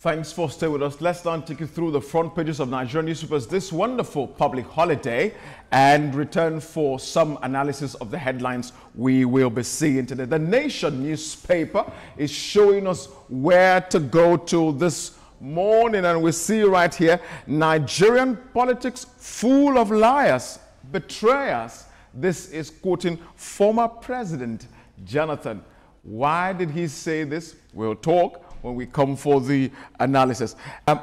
Thanks for staying with us. Let's now take you through the front pages of Nigerian newspapers this wonderful public holiday and return for some analysis of the headlines we will be seeing today. The Nation newspaper is showing us where to go to this morning, and we see right here, Nigerian politics full of liars, betrayers. This is quoting former President Jonathan. Why did he say this? We'll talk when we come for the analysis.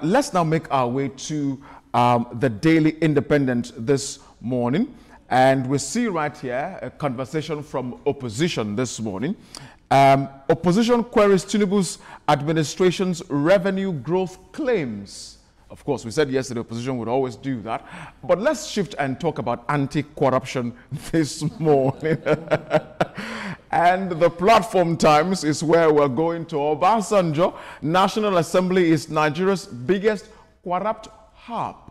Let's now make our way to the Daily Independent this morning. And we see right here a conversation from opposition this morning. Opposition queries Tinubu's administration's revenue growth claims. Of course, we said yesterday opposition would always do that. But let's shift and talk about anti-corruption this morning. And the Platform Times is where we're going to. Obasanjo, National Assembly is Nigeria's biggest corrupt hub.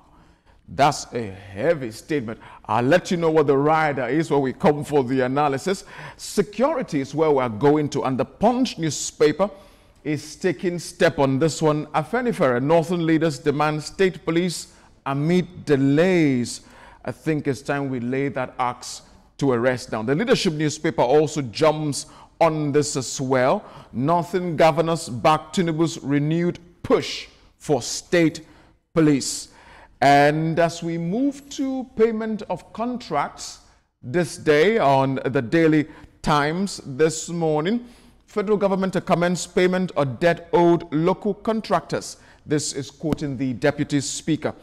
That's a heavy statement. I'll let you know what the rider is when we come for the analysis. Security is where we're going to. And the Punch newspaper is taking step on this one. Afenifere, Northern leaders demand state police amid delays. I think it's time we lay that axe to a rest now. The Leadership newspaper also jumps on this as well. Northern governors back Tinubu's renewed push for state police. And as we move to payment of contracts this day on the Daily Times this morning, federal government to commence payment of debt owed local contractors. This is quoting the Deputy Speaker.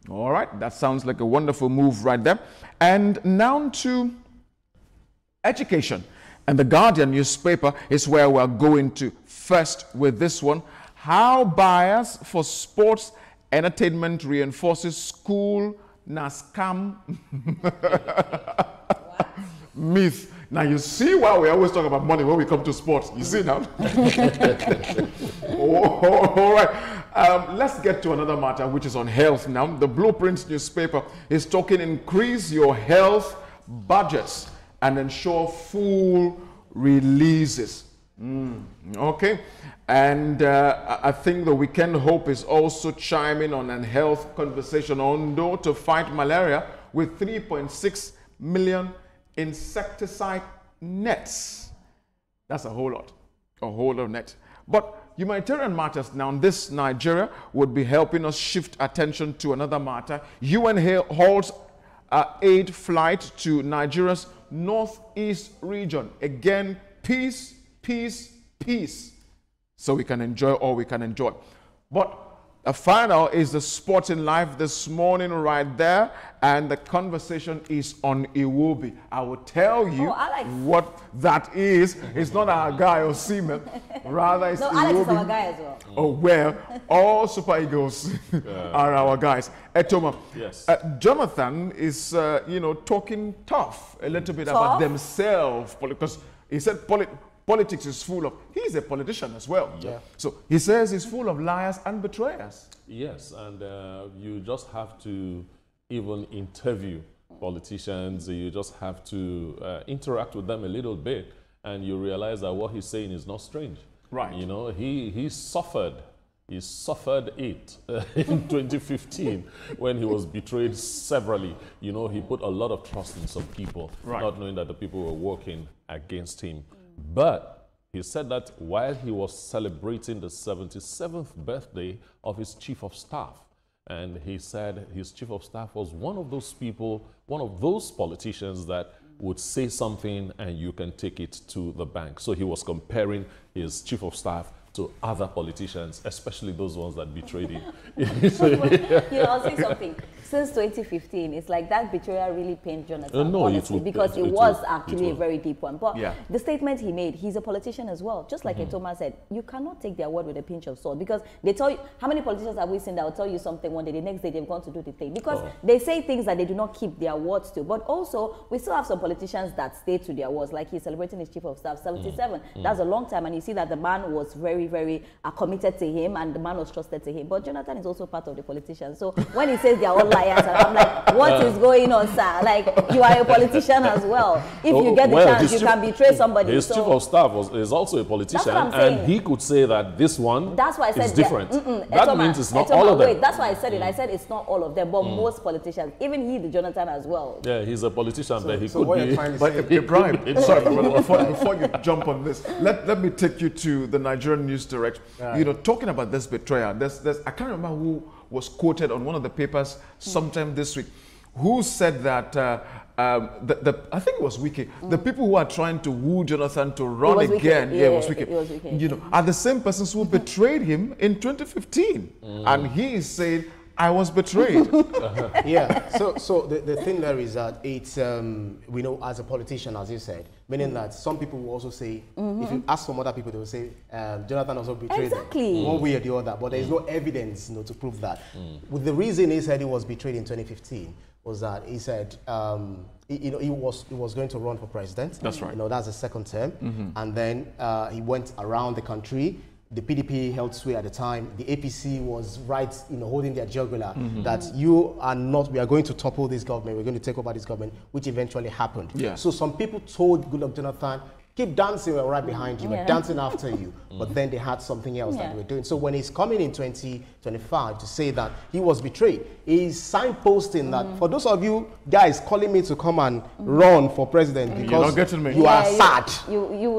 All right, that sounds like a wonderful move right there. And now to education. And the Guardian newspaper is where we're going to first with this one. How bias for sports entertainment reinforces school na scam myth. Now you see why we always talk about money when we come to sports. You see now? All right. Let's get to another matter, which is on health now. The Blueprints newspaper is talking increase your health budgets and ensure full releases. Okay. And I think the Weekend Hope is also chiming on a health conversation on to fight malaria with 3.6 million insecticide nets. That's a whole lot of nets. But humanitarian matters now. This Nigeria would be helping us shift attention to another matter. UN holds aid flight to Nigeria's northeast region. Again, peace, peace, peace. So we can enjoy all we can enjoy. But a final is the sporting life this morning right there. And the conversation is on Iwobi. I will tell you what that is. It's not our guy or Seaman. Rather, it's Iwobi. Alex is our guy as well. Oh, well, all Super Eagles are our guys. Etoma, yes. Jonathan is, talking tough a little bit about themselves. Because he said politics is full of, he's a politician as well. Yeah. So he says he's full of liars and betrayers. Yes, and you just have to even interview politicians, you just have to interact with them a little bit, and you realize that what he's saying is not strange. Right. You know, he suffered it in 2015 when he was betrayed severally. You know, he put a lot of trust in some people, not knowing that the people were working against him. But he said that while he was celebrating the 77th birthday of his chief of staff, and he said his chief of staff was one of those people, one of those politicians that would say something and you can take it to the bank. So he was comparing his chief of staff to other politicians, especially those ones that betrayed him. I'll say something. Since 2015, it's like that betrayal really pained Jonathan, no, honestly, because it was actually a very deep one. But the statement he made, he's a politician as well. Just like Thomas said, you cannot take their word with a pinch of salt, because they tell you, how many politicians have we seen that will tell you something one day, the next day they've gone to do the thing? Because they say things that they do not keep their words to. But also, we still have some politicians that stay to their words, like he's celebrating his chief of staff, 77. That's a long time, and you see that the man was very very, very committed to him, and the man was trusted to him. But Jonathan is also part of the politicians. So when he says they're all liars, I'm like, what is going on, sir? Like, you are a politician as well. If you get the chance, you can betray somebody. His chief of staff is also a politician, and he could say that this one is different. That means it's not all of them. Wait, that's why I said it. I said it's not all of them, but most politicians, even he, the Jonathan as well. Yeah, he's a politician, but he could be. But Ibrahim, sorry, before you jump on this, let me take you to the Nigerian News Direct. You know, talking about this betrayal, I can't remember who was quoted on one of the papers sometime this week, who said that I think it was Wiki. The people who are trying to woo Jonathan to run again, it was Wiki. You know, are the same persons who betrayed him in 2015, and he is saying, I was betrayed. Yeah. So the thing there is that it's we know as a politician, as you said, meaning that some people will also say, if you ask some other people, they will say Jonathan also betrayed them, one way or the other. But there is no evidence, to prove that. With the reason he said he was betrayed in 2015 was that he said he was going to run for president. That's right. That's the second term, and then he went around the country. The PDP held sway at the time. The APC was right, holding their jugular that we are going to topple this government, we're going to take over this government, which eventually happened. Yeah. So some people told Goodluck Jonathan, keep dancing, we're right behind you, we're dancing after you. But then they had something else that they were doing. So when he's coming in 2025 to say that he was betrayed, he's signposting that for those of you guys calling me to come and run for president because you're not getting me. You are sad.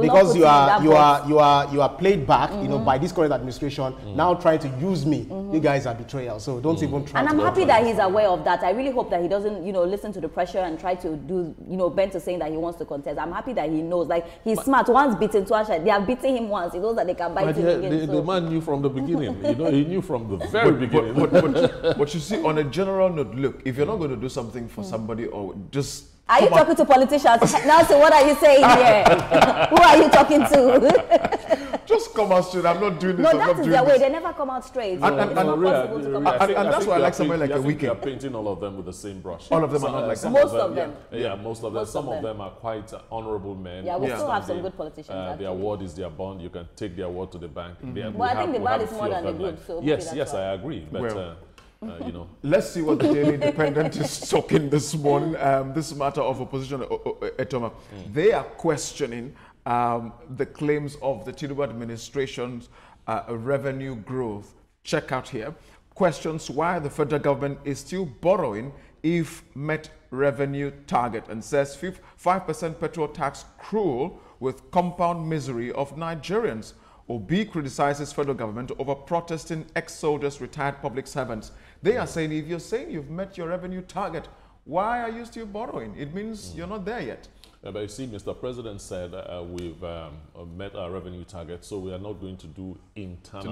Because you are played back, by this current administration, now trying to use me. You guys are betrayal. So don't even try. And I'm happy that he's aware of that. I really hope that he doesn't, listen to the pressure and try to do, bent to saying that he wants to contest. I'm happy that he knows. Like, he's smart. Once beaten, twice shy. They have beaten him once. He knows that they can bite him again. The man knew from the beginning. He knew from the very beginning. But you see, on a general note, look, if you're not going to do something for somebody or just... Are you talking to politicians? Now, so what are you saying here? Who are you talking to? Just come out straight. I'm not doing this. No, that is their way. They never come out straight. And that's why I like somebody like a Weekend. They are painting all of them with the same brush. All of them are not like that. Most of them. Yeah, most of them. Some of them are quite honorable men. Yeah, we still have some good politicians. Their word is their bond. You can take their word to the bank. But I think the bad is more than the good. Yes, I agree. But let's see what the Daily Independent is talking this morning. This matter of opposition, Etoma. They are questioning the claims of the Tinubu administration's revenue growth. Check out here. Questions why the federal government is still borrowing if met revenue target, and says 5% petrol tax cruel with compound misery of Nigerians. Obi criticizes federal government over protesting ex-soldiers, retired public servants. They are saying, if you're saying you've met your revenue target, why are you still borrowing? It means you're not there yet. But you see, Mr. President said we've met our revenue target, so we are not going to do internal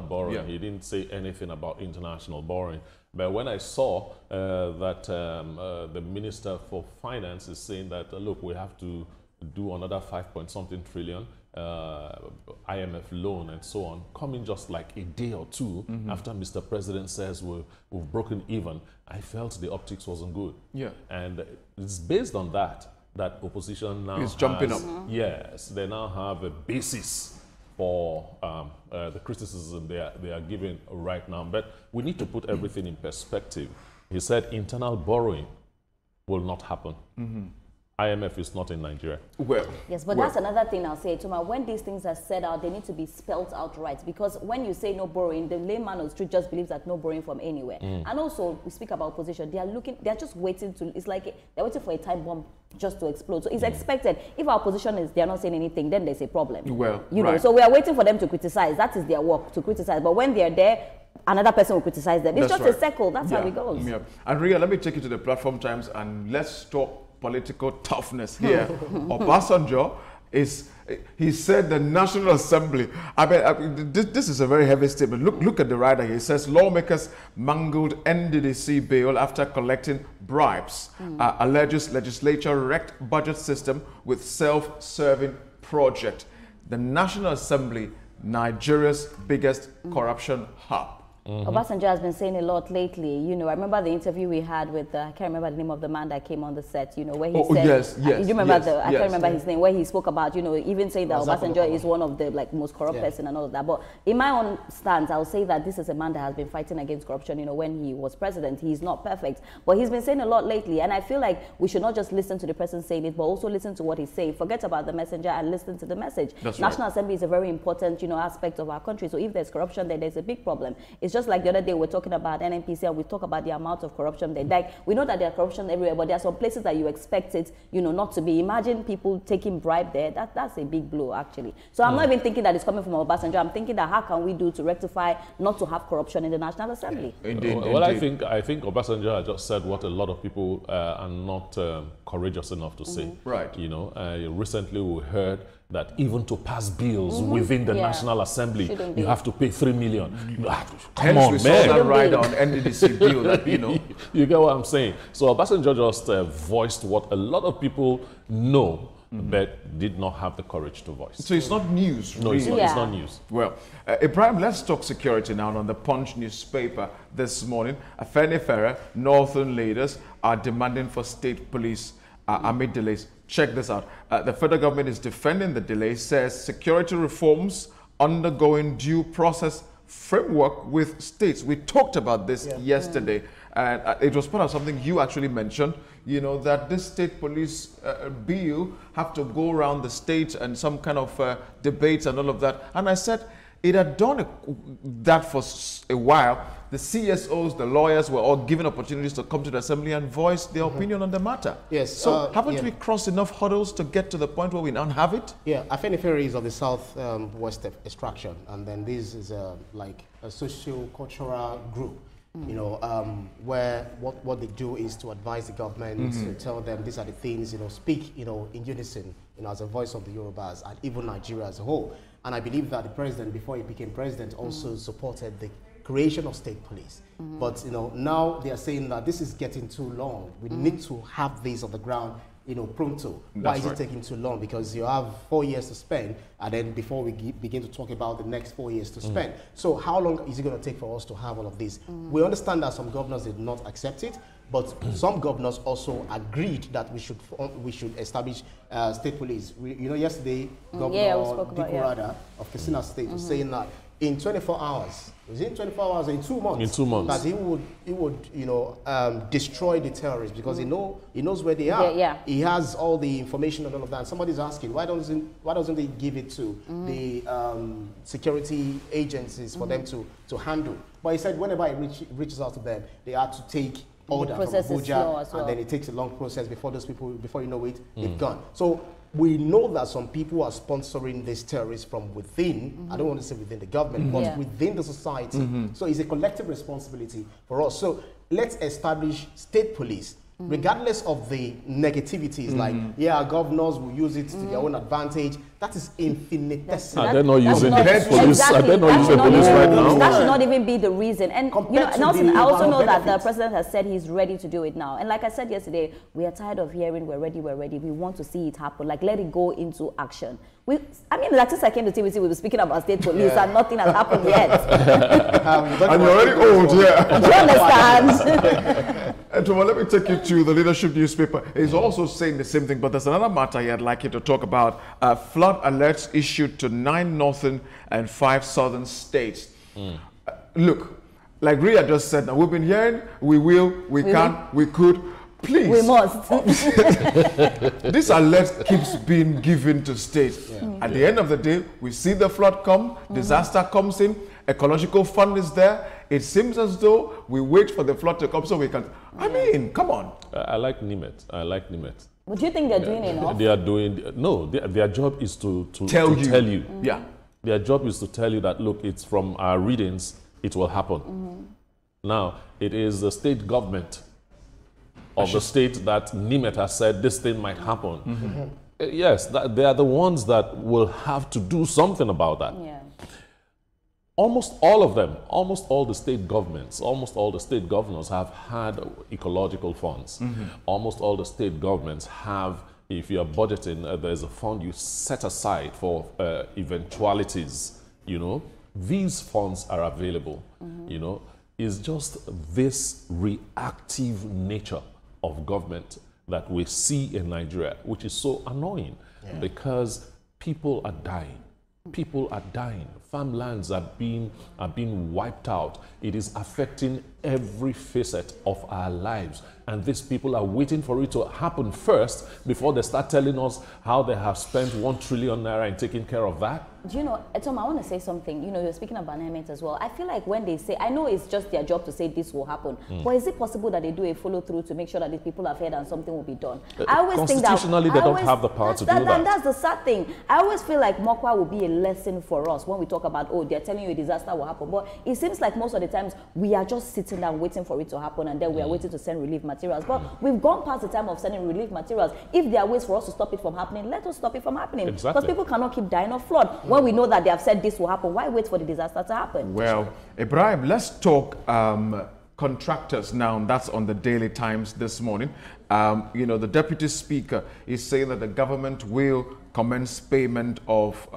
borrowing. Yeah. He didn't say anything about international borrowing. But when I saw that the Minister for Finance is saying that, look, we have to do another 5-point-something trillion IMF loan and so on, coming just like a day or two after Mr. President says we've broken even, I felt the optics wasn't good. Yeah. And it's based on that opposition now is jumping up. Yes, they now have a basis for the criticism they are giving right now. But we need to put everything in perspective. He said internal borrowing will not happen. IMF is not in Nigeria. Yes, but that's another thing I'll say, Tuma. When these things are said out, they need to be spelled out right. Because when you say no borrowing, the layman on the street just believes that no borrowing from anywhere. And also, we speak about opposition. They're just waiting to, it's like they're waiting for a time bomb just to explode. So it's expected. If our opposition is, they're not saying anything, then there's a problem. You know, so we are waiting for them to criticize. That is their work, to criticize. But when they're there, another person will criticize them. It's just a circle. That's how it goes. Yeah. And Ria, let me take you to the platform times and let's talk political toughness here. Obasanjo he said the National Assembly, this is a very heavy statement. Look at the rider here. He says lawmakers mangled NDDC bill after collecting bribes. Alleges legislature wrecked budget system with self-serving project. The National Assembly, Nigeria's biggest corruption hub. Obasanjo has been saying a lot lately. You know, I remember the interview we had with, I can't remember the name of the man that came on the set, you know, where he said, yes, you remember I can't remember his name, where he spoke about, you know, even saying that Obasanjo is one of the most corrupt person and all of that. But in my own stance, I'll say that this is a man that has been fighting against corruption, you know, when he was president. He's not perfect, but he's been saying a lot lately. And I feel like we should not just listen to the person saying it, but also listen to what he's saying. Forget about the messenger and listen to the message. National Assembly is a very important, you know, aspect of our country. So if there's corruption, then there's a big problem. It's just like the other day we're talking about NNPC and we talk about the amount of corruption there. Like, we know that there's corruption everywhere, but there are some places that you expect it, you know, not to be. Imagine people taking bribe there. That's a big blow, actually. So I'm not even thinking that it's coming from Obasanjo. I'm thinking that how can we do to rectify not to have corruption in the National Assembly? Indeed. Well, I think Obasanjo has just said what a lot of people are not courageous enough to say. Right. You know, recently we heard that even to pass bills within the National Assembly, you have to pay 3 million. Come on, man. Saw that right on NDDC bill, that, you know. You get what I'm saying? So Obasanjo just voiced what a lot of people know, but did not have the courage to voice. So it's not news, No, really. it's not news. Well, Ibrahim, let's talk security now. On the Punch newspaper this morning, Afenifere, northern leaders are demanding for state police amid delays. Check this out. The federal government is defending the delay, says security reforms undergoing due process framework with states. We talked about this yesterday, and it was part of something you actually mentioned, you know, that this state police bill have to go around the state and some kind of debates and all of that. And I said, it had done that for a while. The CSOs, the lawyers were all given opportunities to come to the assembly and voice their opinion on the matter. Yes. So haven't we crossed enough hurdles to get to the point where we now have it? Yeah, Afenifere is of the south-west extraction, and then this is like a socio-cultural group. You know, where what they do is to advise the government, to tell them these are the things, you know, speak, you know, in unison, you know, as a voice of the Yorubas and even Nigeria as a whole. And I believe that the president, before he became president, also supported the creation of state police. But, you know, now they are saying that this is getting too long. We need to have this on the ground, you know, pronto. Why is it taking too long? Because you have 4 years to spend, and then before we begin to talk about the next 4 years to spend. So how long is it going to take for us to have all of this? We understand that some governors did not accept it, but some governors also agreed that we should establish state police. You know, yesterday, Governor Dikurada of Katsina State was saying that in 24 hours, was it 24 hours or in 2 months? In 2 months. That he would, you know, destroy the terrorists because he knows where they are. He has all the information and all of that. And somebody's asking, why doesn't he give it to the security agencies for them to handle? But he said whenever he reaches out to them, they have to take order from Abuja, and then it takes a long process before those people, before you know it, they've gone. So we know that some people are sponsoring these terrorists from within, I don't want to say within the government, but within the society. So it's a collective responsibility for us. So let's establish state police, regardless of the negativities, like, governors will use it to their own advantage. That is infinitesimal. They're not using the police. They're not using police right now. That should not even be the reason. And you know, Nelson, I also know that the president has said he's ready to do it now. And like I said yesterday, we are tired of hearing we're ready. We want to see it happen. Like, let it go into action. I mean, like, since I came to TVC, we were speaking about state police and nothing has happened yet. And you're already old, Do you understand? And Tuma, let me take you to the leadership newspaper. He's also saying the same thing, but there's another matter I'd like you to talk about. Flood alerts issued to 9 northern and 5 southern states. Look, like Ria just said, now we've been hearing, we will, we can, we could. Please. We must. This alert keeps being given to states. At the end of the day, we see the flood come, disaster comes in, ecological fund is there. It seems as though we wait for the flood to come so we can. I mean, come on. I like Nimet. But do you think they're doing enough? They are doing, no, their job is to tell you. Yeah. Their job is to tell you that, look, it's from our readings, it will happen. Now, it is the state government of the state that Nimet has said this thing might happen. Yes, they are the ones that will have to do something about that. Almost all of them, almost all the state governments, almost all the state governors have had ecological funds. Almost all the state governments have, if you are budgeting, there's a fund you set aside for eventualities, you know. these funds are available, you know, is just this reactive nature of government that we see in Nigeria, which is so annoying because people are dying. People are dying. Farmlands are being wiped out. It is affecting every facet of our lives. And these people are waiting for it to happen first before they start telling us how they have spent 1 trillion naira in taking care of that. Do you know, Tom, I want to say something. You know, you're speaking about environment as well. I feel like when they say, I know it's just their job to say this will happen, but is it possible that they do a follow through to make sure that the people have heard and something will be done? I always think that constitutionally they don't have the power to do that. And that's the sad thing. I always feel like Mokwa will be a lesson for us when we talk about, oh, they're telling you a disaster will happen. But it seems like most of the times we are just sitting down waiting for it to happen, and then we are waiting to send relief materials. But we've gone past the time of sending relief materials. If there are ways for us to stop it from happening, let us stop it from happening. Exactly. Because people cannot keep dying of flood. When we know that they have said this will happen, why wait for the disaster to happen? Well, Ibrahim, let's talk contractors now. That's on the Daily Times this morning. You know, the Deputy Speaker is saying that the government will commence payment of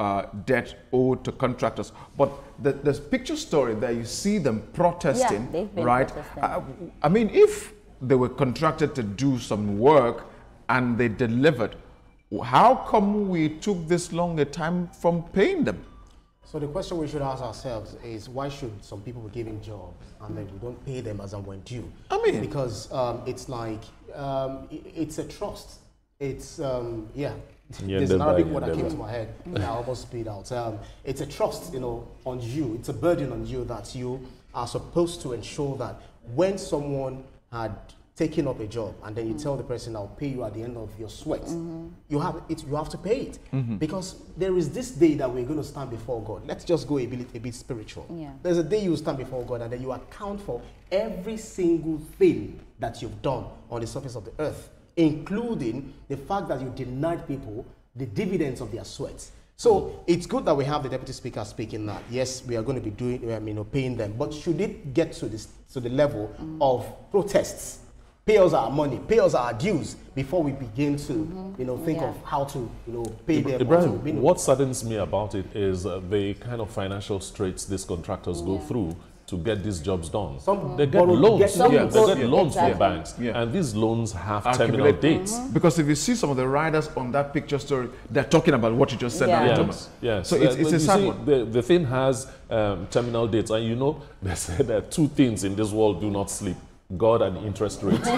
debt owed to contractors. But the picture story there, you see them protesting, yeah, they've been right? protesting. I mean, if they were contracted to do some work and they delivered, how come we took this long a time from paying them? So the question we should ask ourselves is, why should some people be given jobs and then we don't pay them as and when due? I mean, because it's like it's a trust. It's there's an Arabic word that came to my head and I almost spit out. It's a trust, you know, on you. It's a burden on you that you are supposed to ensure that when someone had taking up a job and then you tell the person, I'll pay you at the end of your sweat, you have to pay it, because there is this day that we're going to stand before God. Let's just go a bit spiritual. There's a day you stand before God and then you account for every single thing that you've done on the surface of the earth, including the fact that you denied people the dividends of their sweat. So it's good that we have the Deputy Speaker speaking that, yes, we are going to be doing, paying them, but should it get to the level of protests? Pay us our money, pay us our dues before we begin to, think of how to, pay them. Ibrahim, what saddens me about it is the kind of financial straits these contractors go through to get these jobs done. They get loans. They get loans from banks, and these loans have terminal dates. Because if you see some of the riders on that picture story, they're talking about what you just said. Yes. So it's a sad one. The thing has terminal dates, and you know, they say that two things in this world do not sleep: God and interest rates. But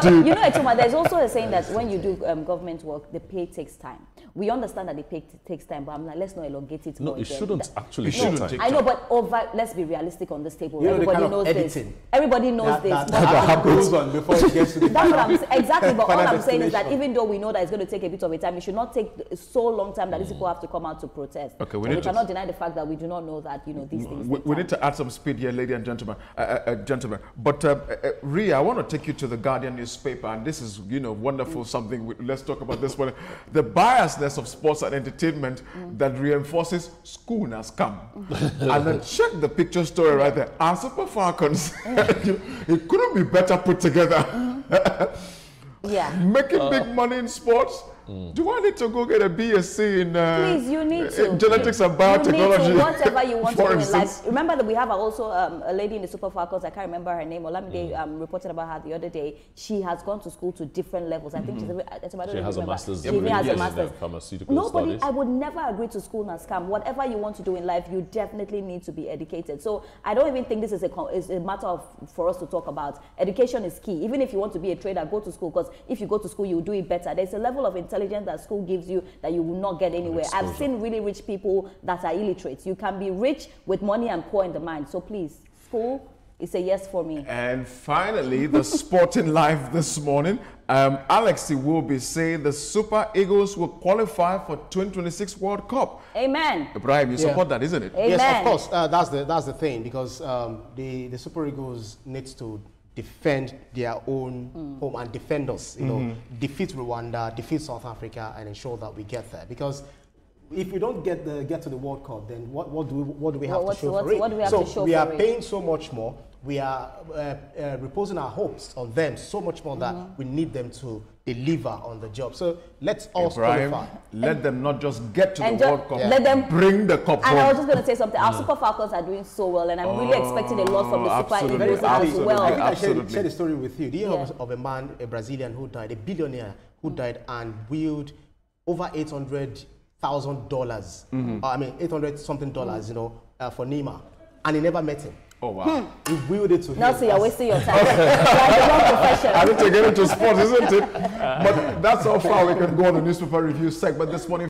you know, Etoma, there's also a saying that when you do government work, the pay takes time. We understand that the pay takes time, but I'm like, let's not elongate it. No, it shouldn't actually take time. I know, but let's be realistic on this table. You know, everybody knows this. Everybody knows this. That goes on before it gets to the That's what I'm saying. Exactly, but all I'm saying is that even though we know that it's going to take a bit of a time, it should not take so long time that these people have to come out to protest. Okay, we cannot deny the fact that we do not know that, these things. We need to add some speed here, ladies and gentlemen. But Ria, I want to take you to the Guardian newspaper, and this is, wonderful something. Let's talk about this one. The biasness of sports and entertainment that reinforces school has come. And then check the picture story right there. Our Super Falcons, it couldn't be better put together. Making big money in sports. Do I need to go get a BSc in Please, you need to. genetics and biotechnology? You need to, whatever you want to do in life. Remember that we have also a lady in the Super Falcons, I can't remember her name, Olamide reported about her the other day. She has gone to school to different levels. I think she has a master's degree in pharmaceutical Nobody, studies. I would never agree to school and scam. Whatever you want to do in life, you definitely need to be educated. So I don't even think this is a matter for us to talk about. Education is key. Even if you want to be a trader, go to school, because if you go to school, you will do it better. There's a level of intelligence that school gives you that you will not get anywhere. I've seen really rich people that are illiterate. You can be rich with money and poor in the mind. So please, school is a yes for me. And finally, the sporting life this morning. Alex Iwobi saying the Super Eagles will qualify for 2026 World Cup. Amen. Ibrahim, you support that, isn't it? Amen. Yes, of course. That's the thing, because the Super Eagles needs to defend their own home and defend us, defeat Rwanda, defeat South Africa, and ensure that we get there. Because if we don't get to the World Cup, then what do we have to show for it? What do we have to show we for are it? paying so much more we are reposing our hopes on them so much more that we need them to deliver on the job. So let's all qualify. Let them not just get to the World Cup, let them bring the cup home. And I was just going to say something. Our Super Falcons are doing so well, and I'm really expecting a lot from the Super Eagles as well. I think I shared a story with you. Do you know of a man, a Brazilian who died, a billionaire who died and willed over $800,000. I mean, $800-something, you know, for Neymar, and he never met him. Oh, wow. He willed it to him. Now, so you're wasting your time. Like the wrong profession. I need to get into sports, isn't it? But that's how far we can go on the newspaper review segment this morning.